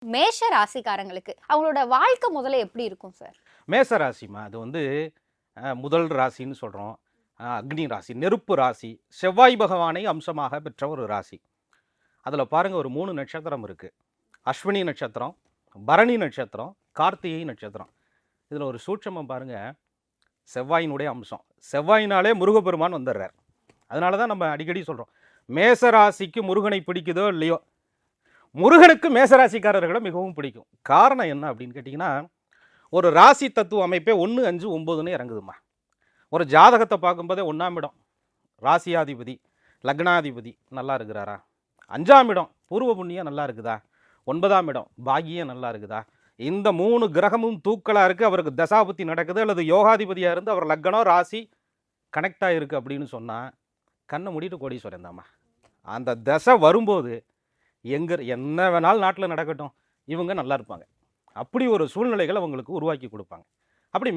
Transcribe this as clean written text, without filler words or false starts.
மேஷ ராசிக்காரங்களுக்கு அவங்களோட வாழ்க்கை முதல்ல எப்படி இருக்கும் சார்? மேச ராசிமா அது முதல் ராசின்னு சொல்கிறோம். அக்னி ராசி, நெருப்பு ராசி, செவ்வாய் பகவானை அம்சமாக பெற்ற ஒரு ராசி. அதில் பாருங்கள், ஒரு 3 நட்சத்திரம் இருக்குது. அஸ்வினி நட்சத்திரம், பரணி நட்சத்திரம், கார்த்திகை நட்சத்திரம். இதில் ஒரு சூட்சமம் பாருங்கள், செவ்வாயினுடைய அம்சம். செவ்வாயினாலே முருகப்பெருமான் வந்துடுறார். அதனால தான் நம்ம அடிக்கடி சொல்கிறோம், மேசராசிக்கு முருகனை பிடிக்குதோ இல்லையோ, முருகனுக்கு மேசராசிக்காரர்களை மிகவும் பிடிக்கும். காரணம் என்ன அப்படின்னு கேட்டிங்கன்னா, ஒரு ராசி தத்துவ அமைப்பே 1, 5, 9ன்னு இறங்குதுமா. ஒரு ஜாதகத்தை பார்க்கும்போதே 1ஆம் இடம் ராசியாதிபதி, லக்னாதிபதி நல்லா இருக்கிறாரா, 5ஆம் இடம் பூர்வ புண்ணியம் நல்லா இருக்குதா, 9ஆம் இடம் பாகியம் நல்லா இருக்குதா, இந்த 3 கிரகமும் தூக்கலாக இருக்குது, அவருக்கு தசாபுத்தி நடக்குது, அல்லது யோகாதிபதியாக இருந்து அவர் லக்னம் ராசி கனெக்டாக இருக்குது அப்படின்னு சொன்னால் கண்ணை மூடிட்டு கோடீஸ்வரன் தாம்மா. அந்த தசை வரும்போது என்ன வேணாலும் நாட்டில் நடக்கட்டும், இவங்க நல்லா இருப்பாங்க. அப்படி ஒரு சூழ்நிலைகளை அவங்களுக்கு உருவாக்கி கொடுப்பாங்க. அப்படி